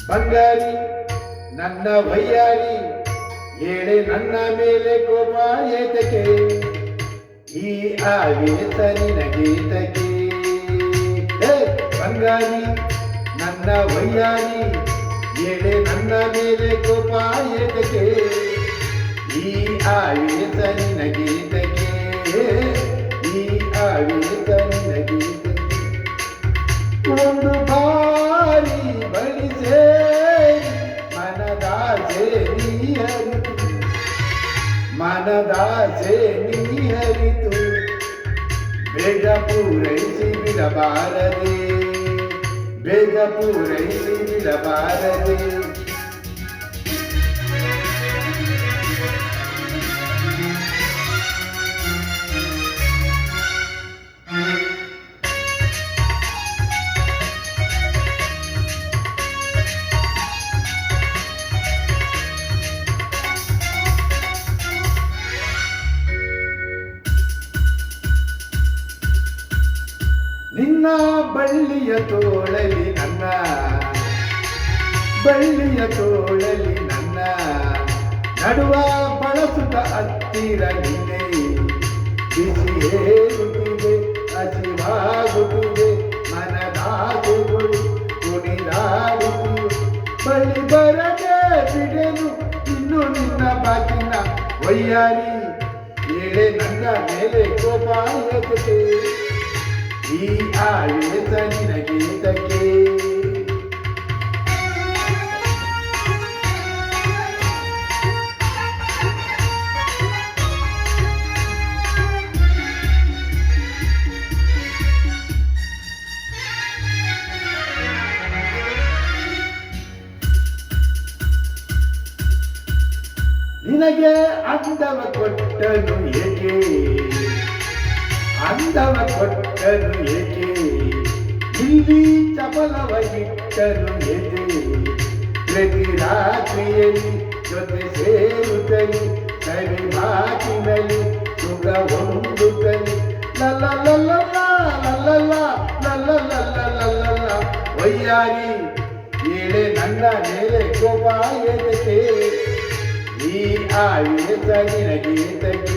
ಬಂಗಾರಿ ನನ್ನ ವಯ್ಯಾರಿ ಏಳೆ ನನ್ನ ಮೇಲೆ ಕೋಪ ಏತಕ್ಕೆ ಈ ಆವೇಶ ನಿನಗೇತಕ್ಕೆ ಬಂಗಾರಿ ನನ್ನ ವಯ್ಯಾರಿ ಏಳೆ ನನ್ನ ಮೇಲೆ ಕೋಪ ಏತಕ್ಕೆ ಈ ಆವೇಶ ನಿನಗೇತಕ್ಕೆ ಈ ಆವೇಶ ನಿನಗೇತಕ್ಕೆ ಒಂದು ಬಾರಿ ಬಳಿಸೇ ಮನದಾಸೆ ನೀ ಹರಿತು ಬೇಗ ಪೂರೈಸಿ ಬಿಡಬಾರದೆ ಬೇಗ ಪೂರೈಸಿ ಬಿಡಬಾರದೆ ನಿನ್ನ ಬಳ್ಳಿಯ ತೋಳಲಿ ನನ್ನ ಬಳ್ಳಿಯ ತೋಳಲಿ ನನ್ನ ನಡುವ ಬಳಸುತ್ತ ಹತ್ತಿರ ನಿನ್ನೆ ಬಿಸಿ ಹೇರುತ್ತಿದೆ ಹಸಿವಾಗುತ್ತಿದೆ ಮನದಾಸೆಗಳು ಕುಣಿದಾಡುತ್ತಿವೆ ಬಳಿ ಬರದೆ ಬಿಡೆನು ಇನ್ನು ನಿನ್ನ ಬಾಗಿನ ವಯ್ಯಾರಿ ಏಳೆ ನನ್ನ ಮೇಲೆ ಕೋಪ ಏತಕ್ಕೆ ಈ ಆವೇಶ ನಿನಗೇತಕ್ಕೆ ನಿನಗೆ ಅಂದವ ಕೊಟ್ಟನು ಏಕೆ ಅಂದವ ಕೊಟ್ಟನು ಏಕೆ ಇಲ್ಲಿ ಚಪಲವ ಇಟ್ಟನು ಎದೆ ಪ್ರತಿ ರಾತ್ರಿಯಲ್ಲಿ ಜೊತೆ ಸೇರುತ್ತಲಿ ಕವಿ ಮಾತಿನಲ್ಲಿ ಸುಖ ಹೊಂದುತ್ತಲಿ ಲಲ್ಲ ವಯ್ಯಾರಿ ಏಳೆ ನನ್ನ ಮೇಲೆ ಕೋಪ ಏತಕ್ಕೆ ಈ ಆವೇಶ ನಿನಗೇತಕ್ಕೆ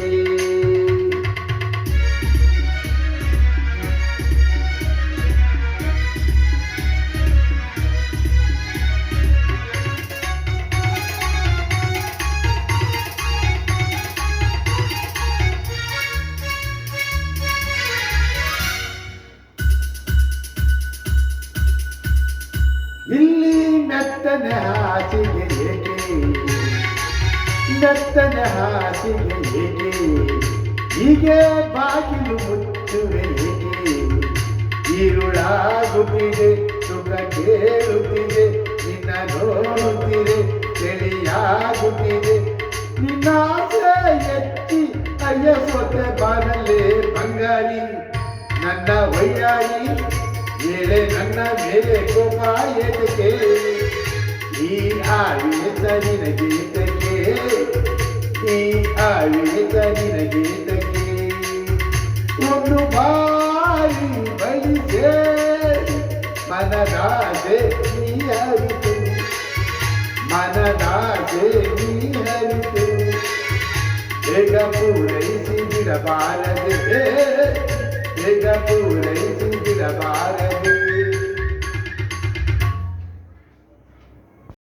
ಇಲ್ಲಿ ಮೆತ್ತನೆ ಹಾಸಿಗೆ ಏಕೆ ಮೆತ್ತನೆ ಹಾಸಿಗೆ ಏಕೆ ಹೀಗೆ ಬಾಗಿಲು ಮುಚ್ಚುವೆ ಏಕೆ ಈರುಳಾಗುತ್ತಿದೆ ಸುಖ ಕೇಳುತ್ತಿದೆ ನಿನ್ನ ನೋಡುತ್ತಿದೆ ತಿಳಿಯಾಗುತ್ತಿದೆ ನಿನ್ನ ಆಸೆ ಎತ್ತಿ ಅಯ್ಯ ಸೊತೆ ಬಾನಲ್ಲೇ ಬಂಗಾರಿ ನನ್ನ ವಯ್ಯಾರಿ ಏಳೆ ನನ್ನ ಮೇಲೆ ಕೋಪ ಏತಕ್ಕೆ ಈ ಆವೇಶ ನಿನಗೇತಕ್ಕೆ ಈ ಆವೇಶ ನಿನಗೇತಕ್ಕೆ ಒಂದು ಬಾರಿ ಬಳಿಸೇ ಮನದಾಸೆ ನೀ ಹರಿತು ಮನದಾಸೆ ನೀ ಹರಿತು ಬೇಗ ಪೂರೈಸಿ ಬಿಡಬಾರದೆ ಬೇಗ ಪೂರೈಸಿ ಬಿಡಬಾರದೆ